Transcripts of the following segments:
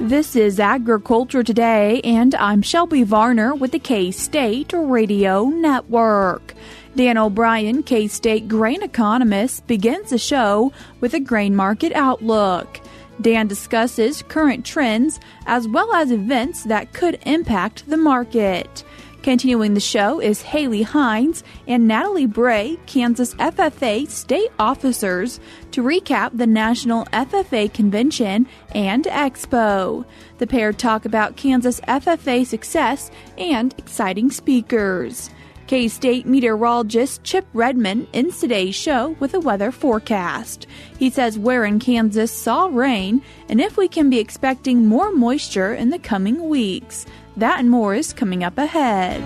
This is Agriculture Today, and I'm Shelby Varner with the K-State Radio Network. Dan O'Brien, K-State grain economist, begins the show with a grain market outlook. Dan discusses current trends as well as events that could impact the market. Continuing the show is Hayley, Hines, and Natalee Bray, Kansas FFA State Officers, to recap the National FFA Convention and Expo. The pair talk about Kansas FFA success and exciting speakers. K-State meteorologist Chip Redmond ends today's show with a weather forecast. He says where in Kansas saw rain and if we can be expecting more moisture in the coming weeks. That and more is coming up ahead.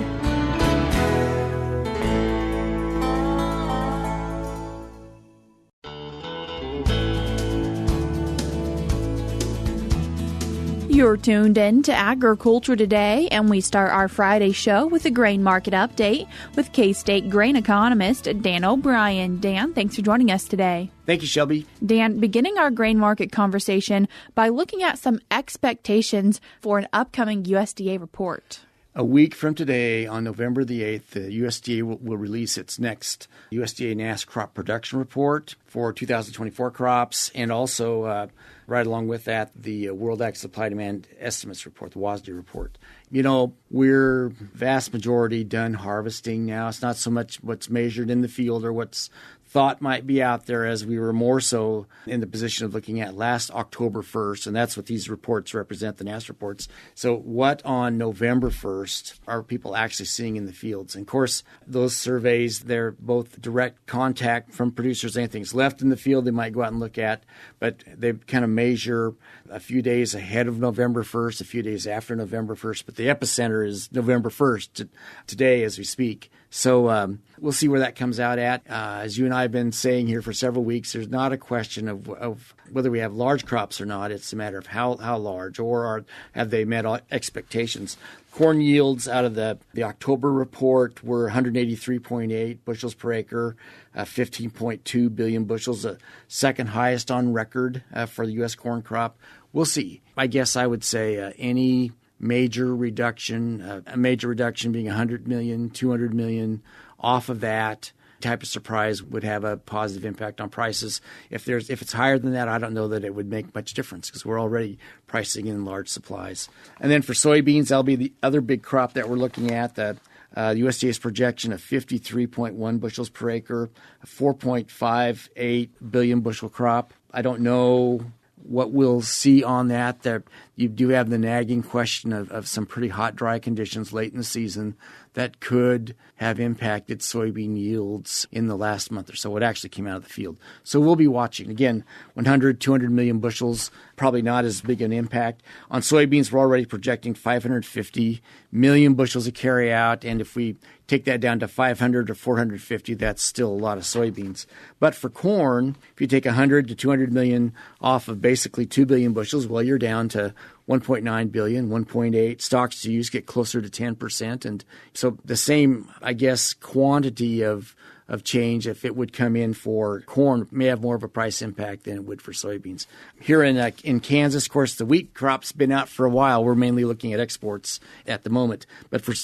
You're tuned in to Agriculture Today, and we start our Friday show with a grain market update with K-State grain economist Dan O'Brien. Dan, thanks for joining us today. Thank you, Shelby. Dan, beginning our grain market conversation by looking at some expectations for an upcoming USDA report. A week from today, on November the 8th, the USDA will release its next USDA NASS crop production report for 2024 crops, and also right along with that, the World Ag Supply Demand Estimates report, the WASDE report. You know, we're vast majority done harvesting now. It's not so much what's measured in the field or what's thought might be out there, as we were more so in the position of looking at last October 1st, and that's what these reports represent, the NASS reports. So what on November 1st are people actually seeing in the fields? And of course, those surveys, they're both direct contact from producers. Anything's left in the field they might go out and look at, but they kind of measure a few days ahead of November 1st, a few days after November 1st, but the epicenter is November 1st today as we speak. So we'll see where that comes out at. As you and I have been saying here for several weeks, there's not a question of whether we have large crops or not. It's a matter of how large, or have they met all expectations. Corn yields out of the October report were 183.8 bushels per acre, 15.2 billion bushels, the second highest on record for the U.S. corn crop. We'll see. I guess I would say any major reduction, a major reduction being 100 million, 200 million off of that type of surprise would have a positive impact on prices. If it's higher than that, I don't know that it would make much difference because we're already pricing in large supplies. And then for soybeans, that'll be the other big crop that we're looking at. The USDA's projection of 53.1 bushels per acre, a 4.58 billion bushel crop. I don't know what we'll see on that. There, you do have the nagging question of some pretty hot, dry conditions late in the season that could have impacted soybean yields in the last month or so. It actually came out of the field. So we'll be watching. Again, 100, 200 million bushels, probably not as big an impact. On soybeans, we're already projecting 550 million bushels of carry out. And if we take that down to 500 or 450, that's still a lot of soybeans. But for corn, if you take 100 to 200 million off of basically 2 billion bushels, well, you're down to 1.9 billion, 1.8. Stocks to use get closer to 10%. And so the same, I guess, quantity of change, if it would come in for corn, may have more of a price impact than it would for soybeans. Here in Kansas, of course, the wheat crop's been out for a while. We're mainly looking at exports at the moment. But for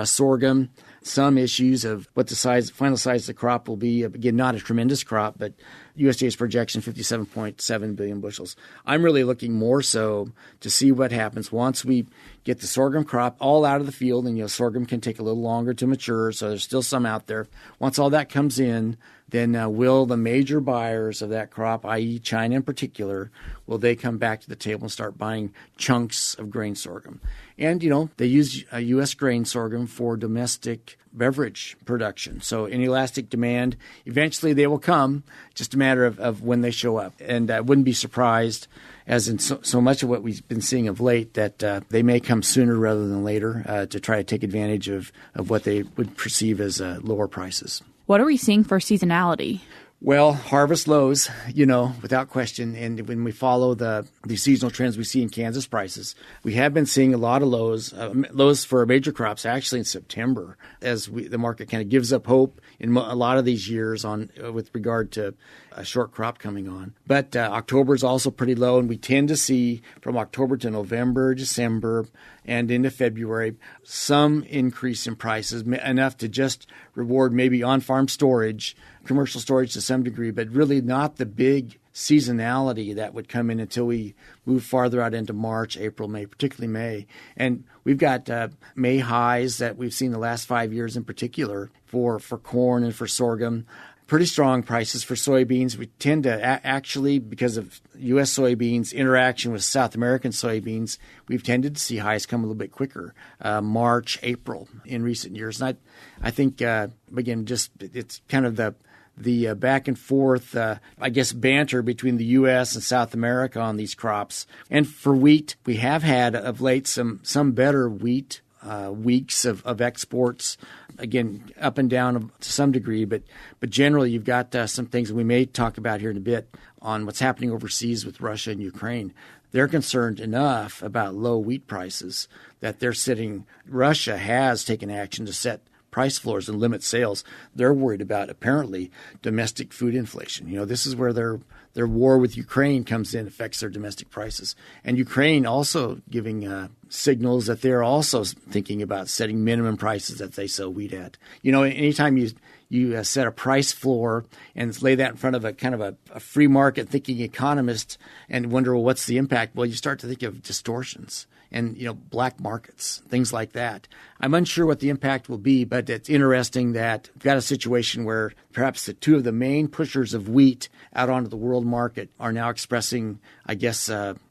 sorghum, some issues of what the final size of the crop will be. Again, not a tremendous crop, but USDA's projection, 57.7 billion bushels. I'm really looking more so to see what happens once we get the sorghum crop all out of the field. And, sorghum can take a little longer to mature, so there's still some out there. Once all that comes in, then will the major buyers of that crop, i.e. China in particular, will they come back to the table and start buying chunks of grain sorghum? And, they use U.S. grain sorghum for domestic beverage production. So inelastic demand, eventually they will come, just a matter of when they show up. And I wouldn't be surprised, as in so much of what we've been seeing of late, that they may come sooner rather than later to try to take advantage of what they would perceive as lower prices. What are we seeing for seasonality? Well, harvest lows, without question. And when we follow the seasonal trends we see in Kansas prices, we have been seeing a lot of lows for major crops actually in September as the market kind of gives up hope in a lot of these years with regard to a short crop coming on. But October is also pretty low, and we tend to see from October to November, December, and into February some increase in prices, enough to just reward maybe on-farm storage, commercial storage to some degree, but really not the big seasonality that would come in until we move farther out into March, April, May, particularly May. And we've got May highs that we've seen the last 5 years in particular for corn and for sorghum. Pretty strong prices for soybeans. We tend to actually, because of U.S. soybeans interaction with South American soybeans, we've tended to see highs come a little bit quicker, March, April in recent years. And I think, again, just it's kind of the back and forth, banter between the U.S. and South America on these crops. And for wheat, we have had of late some better wheat weeks of exports, again, up and down to some degree, but generally you've got some things that we may talk about here in a bit on what's happening overseas with Russia and Ukraine. They're concerned enough about low wheat prices that Russia has taken action to set price floors and limit sales. They're worried about, apparently, domestic food inflation. This is where their war with Ukraine comes in, affects their domestic prices. And Ukraine also giving signals that they're also thinking about setting minimum prices that they sell wheat at. Anytime you set a price floor and lay that in front of a kind of a free market thinking economist and wonder, well, what's the impact? Well, you start to think of distortions and, black markets, things like that. I'm unsure what the impact will be, but it's interesting that we've got a situation where perhaps the two of the main pushers of wheat out onto the world market are now expressing,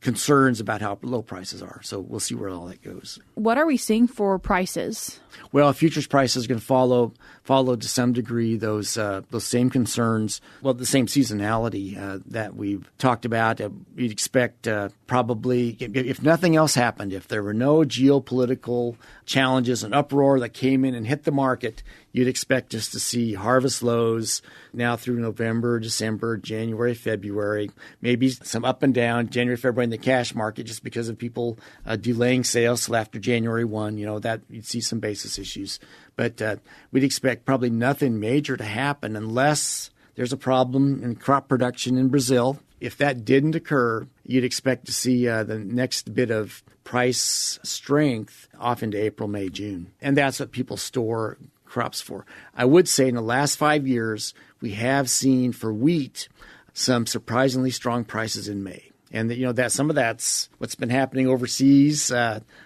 concerns about how low prices are. So we'll see where all that goes. What are we seeing for prices? Well, futures prices are going to follow to some degree those same concerns. Well, the same seasonality that we've talked about. You'd expect probably, if nothing else happened, if there were no geopolitical challenges and uproar that came in and hit the market, you'd expect us to see harvest lows now through November, December, January, February, maybe some up and down, January, February in the cash market just because of people delaying sales till after January 1, that you'd see some basis issues. But we'd expect probably nothing major to happen unless there's a problem in crop production in Brazil. If that didn't occur, you'd expect to see the next bit of price strength off into April, May, June. And that's what people store crops for. I would say in the last 5 years, we have seen for wheat some surprisingly strong prices in May. And that some of that's what's been happening overseas,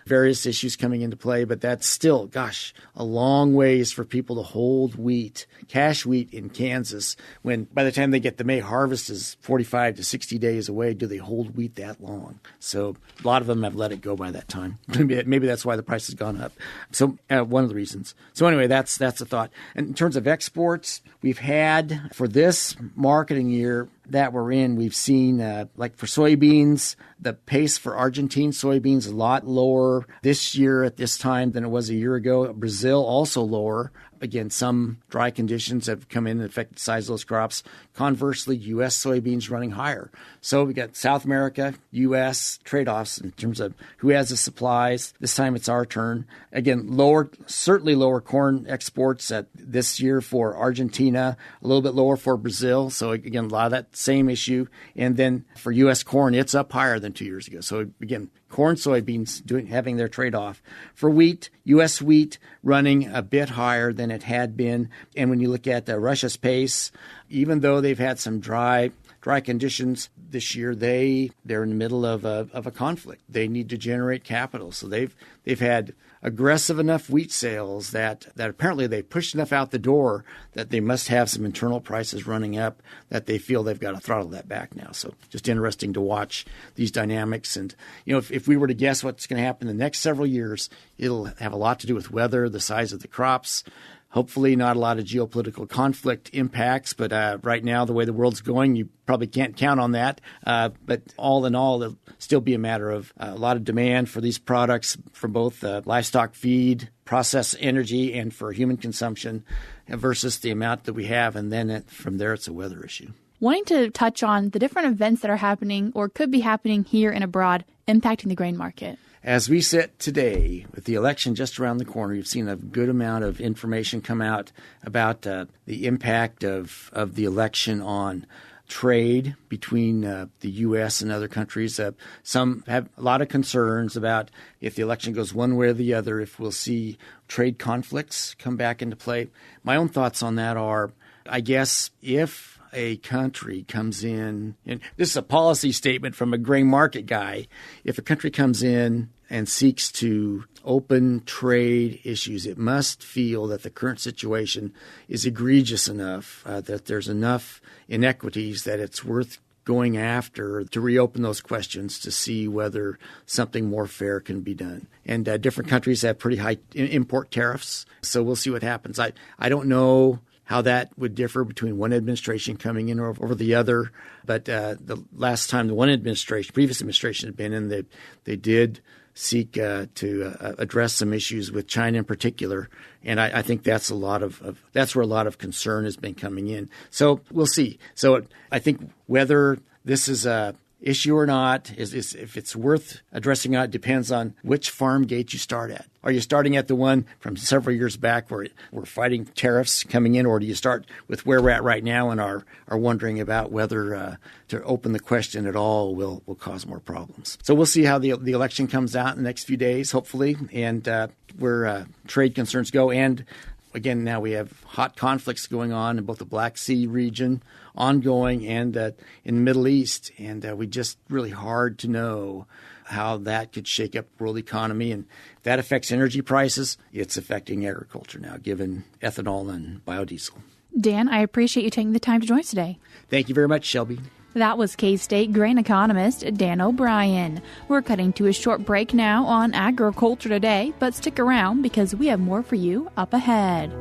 various issues coming into play, but that's still, a long ways for people to hold wheat, cash wheat in Kansas, when by the time they get the May harvest is 45 to 60 days away. Do they hold wheat that long? So a lot of them have let it go by that time. Maybe that's why the price has gone up. So one of the reasons. So anyway, that's a thought. And in terms of exports, we've had for this marketing year that we're in, we've seen like for soybeans, the pace for Argentine soybeans is a lot lower this year at this time than it was a year ago. Brazil also lower. Again, some dry conditions have come in and affected the size of those crops. Conversely, U.S. soybeans running higher. So we got South America, U.S. trade-offs in terms of who has the supplies. This time it's our turn. Again, certainly lower corn exports this year for Argentina, a little bit lower for Brazil. So again, a lot of that same issue. And then for U.S. corn, it's up higher than 2 years ago. So again, corn, soybeans having their trade-off. For wheat, U.S. wheat running a bit higher than it had been. And when you look at Russia's pace, even though they've had some dry conditions this year, they're in the middle of a conflict. They need to generate capital. So they've had aggressive enough wheat sales that apparently they pushed enough out the door that they must have some internal prices running up that they feel they've got to throttle that back now. So just interesting to watch these dynamics. And, if we were to guess what's going to happen in the next several years, it'll have a lot to do with weather, the size of the crops. Hopefully not a lot of geopolitical conflict impacts, but right now, the way the world's going, you probably can't count on that. But all in all, it'll still be a matter of a lot of demand for these products from both livestock feed, processed energy, and for human consumption. versus the amount that we have, and then from there it's a weather issue. Wanting to touch on the different events that are happening or could be happening here and abroad impacting the grain market. As we sit today, with the election just around the corner, you've seen a good amount of information come out about the impact of the election on trade between the U.S. and other countries. Some have a lot of concerns about if the election goes one way or the other, if we'll see trade conflicts come back into play. My own thoughts on that are, I guess, if a country comes in, and this is a policy statement from a grain market guy, if a country comes in and seeks to open trade issues, it must feel that the current situation is egregious enough, that there's enough inequities that it's worth going after to reopen those questions to see whether something more fair can be done. And different countries have pretty high import tariffs, so we'll see what happens. I don't know how that would differ between one administration coming in over the other. But the last time the previous administration had been in, they did seek to address some issues with China in particular. And I think that's that's where a lot of concern has been coming in. So we'll see. So I think whether this is a issue or not, is if it's worth addressing or not, depends on which farm gate you start at. Are you starting at the one from several years back where we're fighting tariffs coming in, or do you start with where we're at right now and are wondering about whether to open the question at all will cause more problems? So we'll see how the election comes out in the next few days, hopefully, and where trade concerns go. And again, now we have hot conflicts going on in both the Black Sea region, ongoing, and in the Middle East. And we just really hard to know how that could shake up the world economy. And if that affects energy prices, it's affecting agriculture now, given ethanol and biodiesel. Dan, I appreciate you taking the time to join us today. Thank you very much, Shelby. That was K-State grain economist Dan O'Brien. We're cutting to a short break now on Agriculture Today, but stick around because we have more for you up ahead.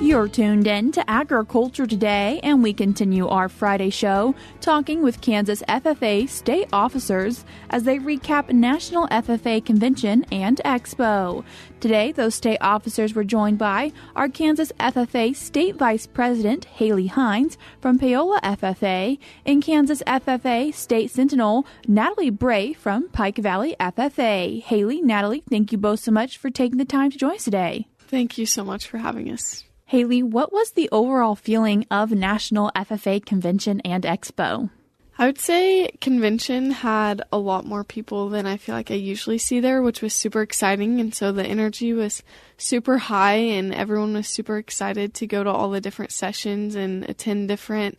You're tuned in to Agriculture Today, and we continue our Friday show talking with Kansas FFA State Officers as they recap National FFA Convention and Expo. Today, those state officers were joined by our Kansas FFA State Vice President Hayley Hines from Paola FFA and Kansas FFA State Sentinel Natalee Bray from Pike Valley FFA. Hayley, Natalee, thank you both so much for taking the time to join us today. Thank you so much for having us. Hayley, what was the overall feeling of National FFA Convention and Expo? I would say convention had a lot more people than I feel like I usually see there, which was super exciting. And so the energy was super high and everyone was super excited to go to all the different sessions and attend different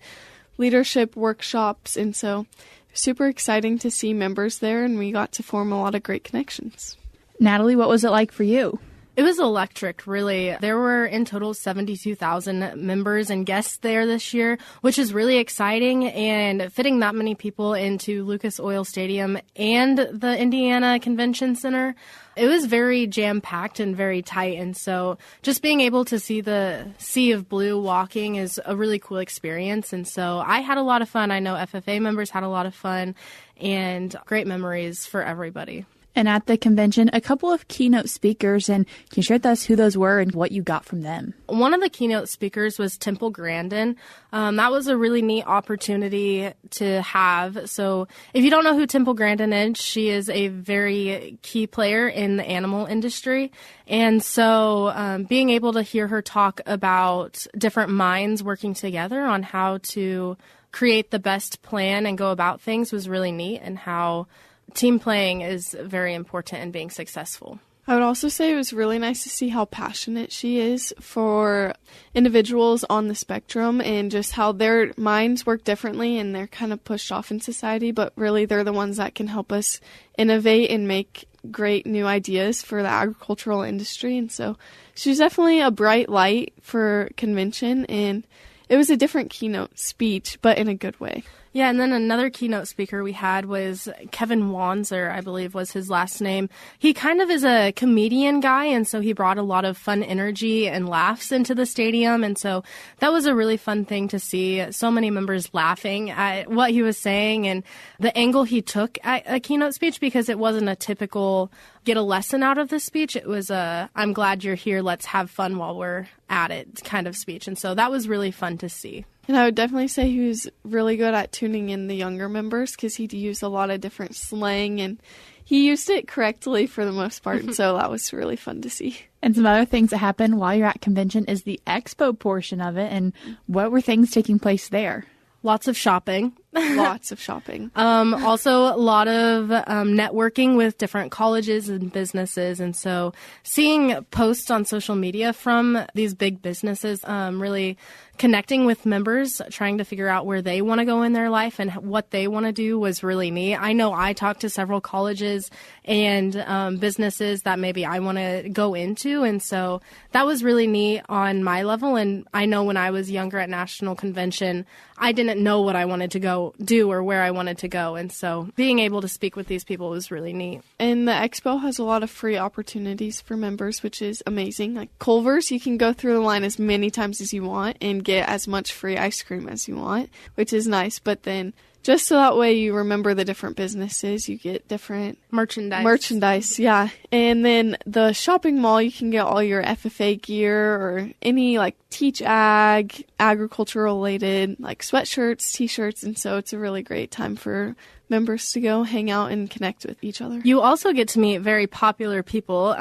leadership workshops. And so super exciting to see members there, and we got to form a lot of great connections. Natalee, what was it like for you? It was electric, really. There were in total 72,000 members and guests there this year, which is really exciting, and fitting that many people into Lucas Oil Stadium and the Indiana Convention Center, it was very jam-packed and very tight. And so just being able to see the sea of blue walking is a really cool experience. And so I had a lot of fun. I know FFA members had a lot of fun, and great memories for everybody. And at the convention, a couple of keynote speakers, and can you share with us who those were and what you got from them? One of the keynote speakers was Temple Grandin. That was a really neat opportunity to have. So if you don't know who Temple Grandin is, she is a very key player in the animal industry. And so being able to hear her talk about different minds working together on how to create the best plan and go about things was really neat, and how team playing is very important in being successful. I would also say it was really nice to see how passionate she is for individuals on the spectrum and just how their minds work differently and they're kind of pushed off in society, but really they're the ones that can help us innovate and make great new ideas for the agricultural industry. And so she's definitely a bright light for convention, and it was a different keynote speech, but in a good way. Yeah, and then another keynote speaker we had was Kevin Wanzer, I believe was his last name. He kind of is a comedian guy, and so he brought a lot of fun energy and laughs into the stadium, and so that was a really fun thing to see. So many members laughing at what he was saying and the angle he took at a keynote speech, because it wasn't a typical get a lesson out of this speech. It was a I'm glad you're here, let's have fun while we're at it kind of speech, and so that was really fun to see. And I would definitely say he was really good at tuning in the younger members because he'd use a lot of different slang and he used it correctly for the most part. And so that was really fun to see. And some other things that happen while you're at convention is the Expo portion of it. And what were things taking place there? Lots of shopping. Lots of shopping. Also, a lot of networking with different colleges and businesses. And so seeing posts on social media from these big businesses, really connecting with members, trying to figure out where they want to go in their life and what they want to do was really neat. I know I talked to several colleges and businesses that maybe I want to go into. And so that was really neat on my level. And I know when I was younger at National Convention, I didn't know what I wanted to go do or where I wanted to go. And so being able to speak with these people was really neat. And the Expo has a lot of free opportunities for members, which is amazing. Like Culver's, you can go through the line as many times as you want and get as much free ice cream as you want, which is nice. But then just so that way you remember the different businesses, you get different merchandise, yeah. And then the shopping mall, you can get all your FFA gear or any like Teach Ag, agricultural related, like sweatshirts, t-shirts. And so it's a really great time for members to go hang out and connect with each other. You also get to meet very popular people.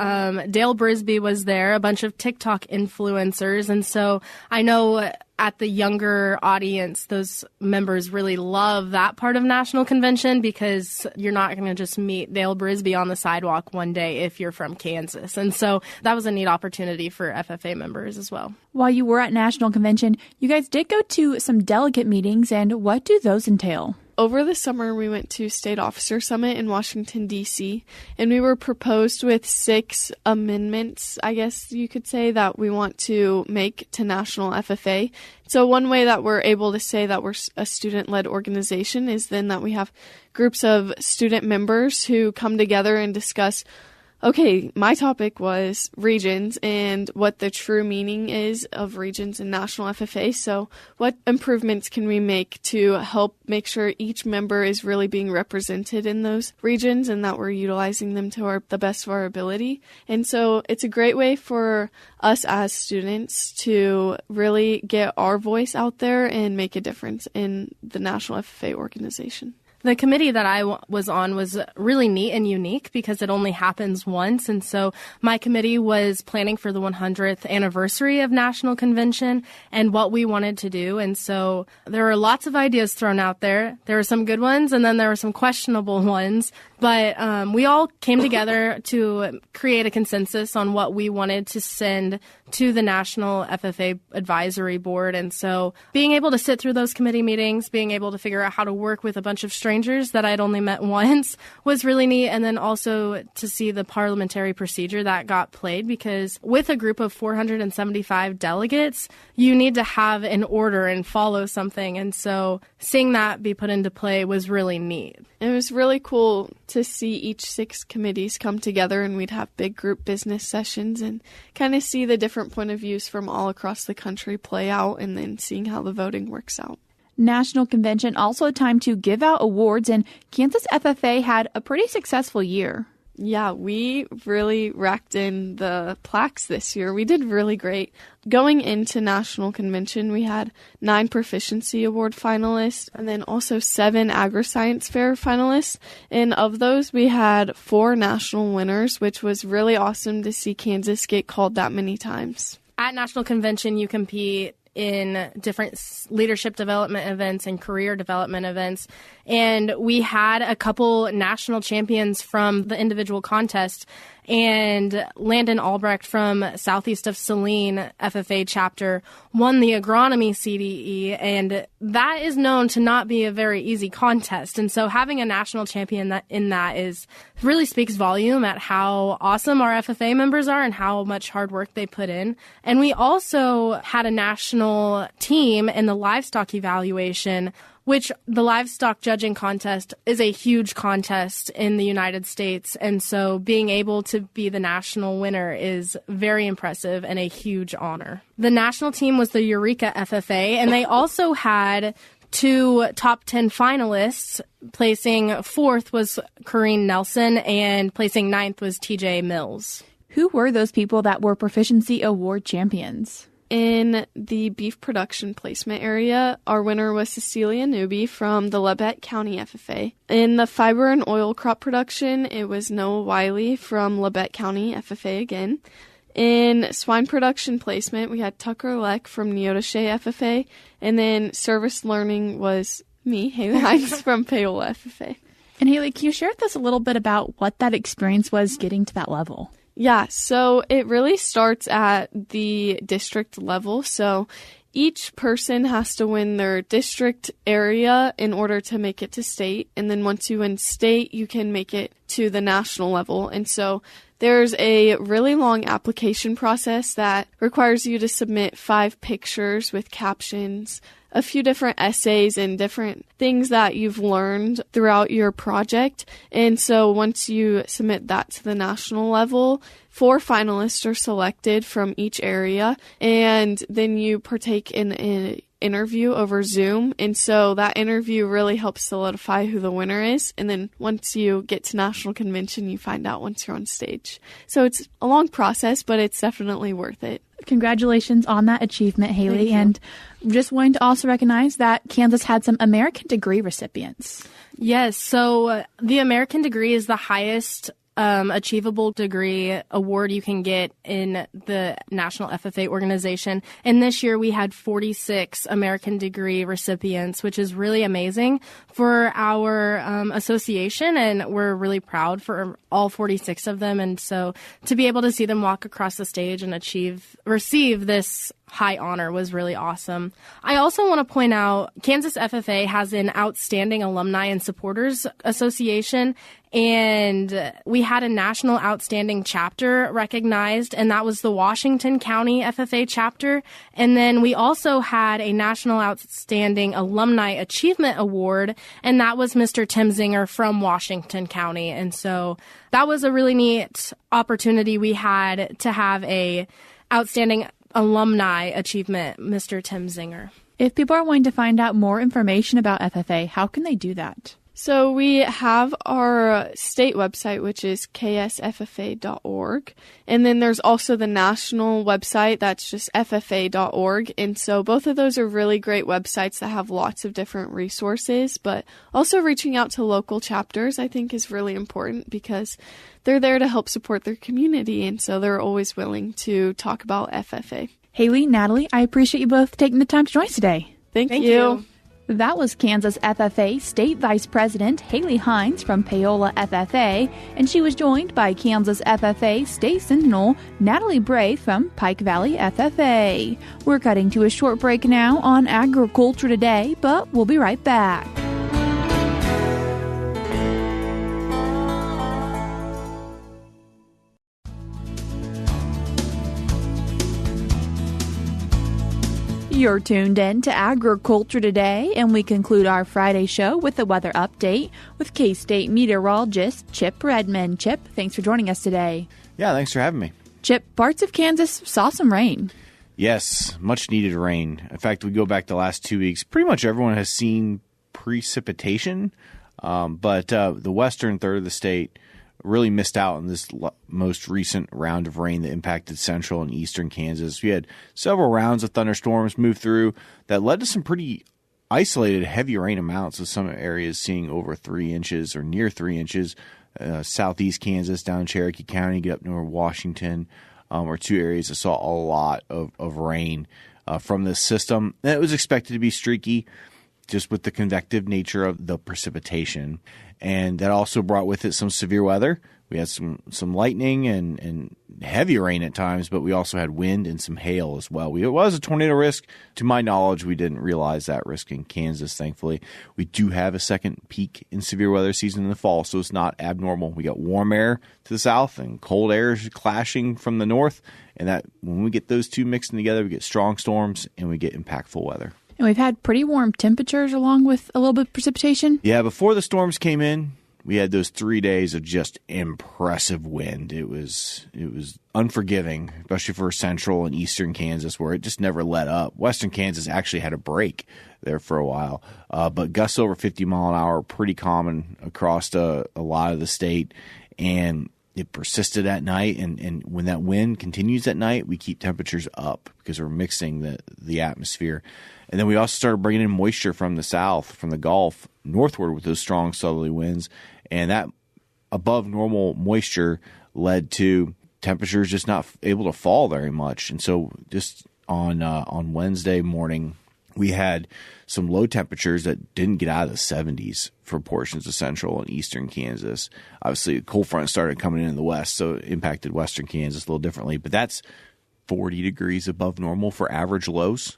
Dale Brisby was there, a bunch of TikTok influencers. And so I know at the younger audience, those members really love that part of National Convention because you're not going to just meet Dale Brisby on the sidewalk one day if you're from Kansas. And so that was a neat opportunity for FFA members as well. While you were at National Convention, you guys did go to some delegate meetings, and what do those entail? Over the summer, we went to State Officer Summit in Washington, D.C., and we were proposed with 6 amendments, I guess you could say, that we want to make to National FFA. So one way that we're able to say that we're a student-led organization is then that we have groups of student members who come together and discuss, okay, my topic was regions and what the true meaning is of regions in National FFA. So what improvements can we make to help make sure each member is really being represented in those regions and that we're utilizing them to the best of our ability? And so it's a great way for us as students to really get our voice out there and make a difference in the National FFA organization. The committee that I was on was really neat and unique because it only happens once. And so my committee was planning for the 100th anniversary of National Convention and what we wanted to do. And so there were lots of ideas thrown out there. There were some good ones and then there were some questionable ones. But we all came together to create a consensus on what we wanted to send to the National FFA Advisory Board. And so being able to sit through those committee meetings, being able to figure out how to work with a bunch of strangers that I'd only met once was really neat. And then also to see the parliamentary procedure that got played, because with a group of 475 delegates, you need to have an order and follow something. And so seeing that be put into play was really neat. It was really cool to see each 6 committees come together, and we'd have big group business sessions and kind of see the different point of views from all across the country play out and then seeing how the voting works out. National Convention also a time to give out awards, and Kansas FFA had a pretty successful year. Yeah, we really racked in the plaques this year. We did really great. Going into National Convention, we had 9 Proficiency Award finalists and then also 7 Agri-Science Fair finalists. And of those, we had 4 national winners, which was really awesome to see Kansas get called that many times. At National Convention, you compete in different leadership development events and career development events. And we had a couple national champions from the individual contest. And Landon Albrecht from southeast of Saline FFA chapter won the agronomy CDE, and that is known to not be a very easy contest. And so having a national champion in that is really speaks volume at how awesome our FFA members are and how much hard work they put in. And we also had a national team in the livestock evaluation which the livestock judging contest is a huge contest in the United States. And so being able to be the national winner is very impressive and a huge honor. The national team was the Eureka FFA, and they also had 2 top 10 finalists. Placing fourth was Corrine Nelson, and placing ninth was TJ Mills. Who were those people that were Proficiency Award champions? In the beef production placement area, our winner was Cecilia Newby from the Labette County FFA. In the fiber and oil crop production, it was Noah Wiley from Labette County FFA again. In swine production placement, we had Tucker Leck from Neodesha FFA. And then service learning was me, Hayley Hines from Paola FFA. And Hayley, can you share with us a little bit about what that experience was getting to that level? Yeah, so it really starts at the district level. So each person has to win their district area in order to make it to state. And then once you win state, you can make it to the national level. And so there's a really long application process that requires you to submit 5 pictures with captions, a few different essays and different things that you've learned throughout your project. And so once you submit that to the national level, 4 finalists are selected from each area, and then you partake in an interview over Zoom. And so that interview really helps solidify who the winner is. And then once you get to national convention, you find out once you're on stage. So it's a long process, but it's definitely worth it. Congratulations on that achievement, Hayley. And just wanting to also recognize that Kansas had some American degree recipients. Yes, so the American degree is the highest achievable degree award you can get in the National FFA organization. And this year we had 46 American degree recipients, which is really amazing for our association. And we're really proud for all 46 of them. And so to be able to see them walk across the stage and receive this high honor was really awesome. I also want to point out Kansas FFA has an outstanding alumni and supporters association, and we had a national outstanding chapter recognized, and that was the Washington County FFA chapter. And then we also had a national outstanding alumni achievement award, and that was Mr. Tim Zinger from Washington County. And so that was a really neat opportunity we had to have a outstanding alumni achievement, Mr. Tim Zinger. If people are wanting to find out more information about FFA, how can they do that? So we have our state website, which is ksffa.org. And then there's also the national website, that's just ffa.org. And so both of those are really great websites that have lots of different resources. But also reaching out to local chapters, I think, is really important because they're there to help support their community. And so they're always willing to talk about FFA. Hayley, Natalee, I appreciate you both taking the time to join us today. Thank you. That was Kansas FFA State Vice President Hayley Hines from Paola FFA, and she was joined by Kansas FFA State Sentinel Natalee Bray from Pike Valley FFA. We're cutting to a short break now on Agriculture Today, but we'll be right back. You're tuned in to Agriculture Today, and we conclude our Friday show with the weather update with K-State meteorologist Chip Redmond. Chip, thanks for joining us today. Yeah, thanks for having me. Chip, parts of Kansas saw some rain. Yes, much needed rain. In fact, we go back the last 2 weeks, pretty much everyone has seen precipitation, but the western third of the state really missed out on this most recent round of rain that impacted central and eastern Kansas. We had several rounds of thunderstorms move through that led to some pretty isolated heavy rain amounts, with some areas seeing over 3 inches or near 3 inches. Southeast Kansas, down Cherokee County, get up north Washington, are 2 areas that saw a lot of rain from this system. And it was expected to be streaky, just with the convective nature of the precipitation. And that also brought with it some severe weather. We had some lightning and heavy rain at times, but we also had wind and some hail as well. It was a tornado risk. To my knowledge, we didn't realize that risk in Kansas, thankfully. We do have a second peak in severe weather season in the fall, so it's not abnormal. We got warm air to the south and cold air clashing from the north. And that when we get those two mixing together, we get strong storms and we get impactful weather. And we've had pretty warm temperatures along with a little bit of precipitation. Yeah, before the storms came in, we had those 3 days of just impressive wind. It was unforgiving, especially for central and eastern Kansas, where it just never let up. Western Kansas actually had a break there for a while. But gusts over 50 mile an hour, pretty common across a lot of the state. And it persisted at night. And when that wind continues at night, we keep temperatures up because we're mixing the atmosphere. And then we also started bringing in moisture from the south, from the Gulf, northward with those strong southerly winds. And that above normal moisture led to temperatures just not able to fall very much. And so just on Wednesday morning, we had some low temperatures that didn't get out of the 70s for portions of central and eastern Kansas. Obviously, the cold front started coming in the west, so it impacted western Kansas a little differently. But that's 40 degrees above normal for average lows.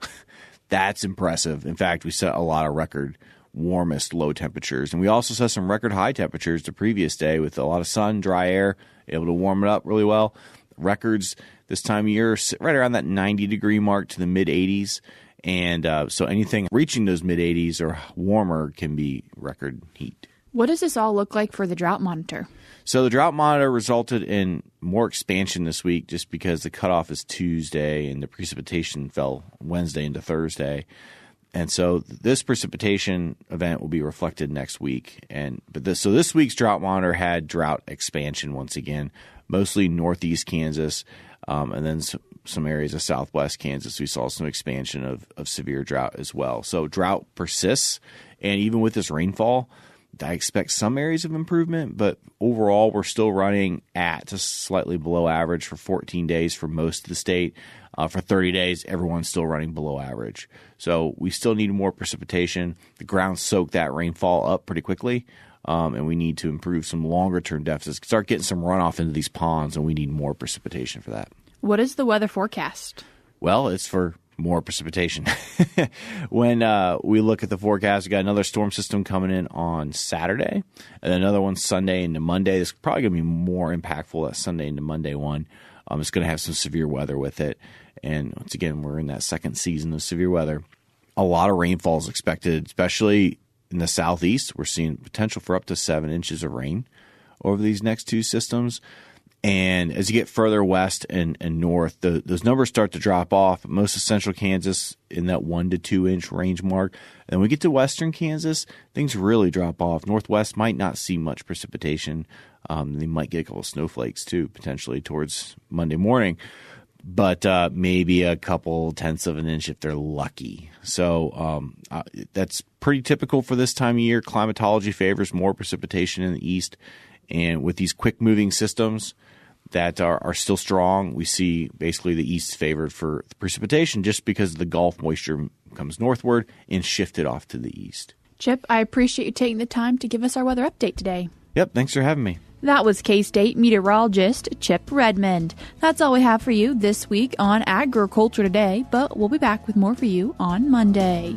That's impressive. In fact, we set a lot of record warmest low temperatures. And we also set some record high temperatures the previous day with a lot of sun, dry air, able to warm it up really well. Records this time of year sit right around that 90-degree mark to the mid-80s. And so anything reaching those mid-80s or warmer can be record heat. What does this all look like for the drought monitor? So the drought monitor resulted in more expansion this week just because the cutoff is Tuesday and the precipitation fell Wednesday into Thursday. And so this precipitation event will be reflected next week. So this week's drought monitor had drought expansion once again, mostly northeast Kansas, and then some areas of southwest Kansas. We saw some expansion of severe drought as well. So drought persists, and even with this rainfall, I expect some areas of improvement, but overall we're still running at just slightly below average for 14 days for most of the state. For 30 days, everyone's still running below average. So we still need more precipitation. The ground soaked that rainfall up pretty quickly, and we need to improve some longer-term deficits. Start getting some runoff into these ponds, and we need more precipitation for that. What is the weather forecast? Well, it's for more precipitation. When we look at the forecast, we got another storm system coming in on Saturday, and another one Sunday into Monday. It's probably going to be more impactful, that Sunday into Monday one. It's going to have some severe weather with it. And once again, we're in that second season of severe weather. A lot of rainfall is expected, especially in the southeast. We're seeing potential for up to 7 inches of rain over these next two systems. And as you get further west and north, those numbers start to drop off. Most of central Kansas in that 1 to 2 inch range mark. And when we get to western Kansas, things really drop off. Northwest might not see much precipitation. They might get a couple of snowflakes too, potentially towards Monday morning. But maybe a couple tenths of an inch if they're lucky. So that's pretty typical for this time of year. Climatology favors more precipitation in the east. And with these quick-moving systems that are still strong, we see basically the east favored for the precipitation just because the Gulf moisture comes northward and shifted off to the east. Chip, I appreciate you taking the time to give us our weather update today. Yep, thanks for having me. That was K-State meteorologist Chip Redmond. That's all we have for you this week on Agriculture Today, but we'll be back with more for you on Monday.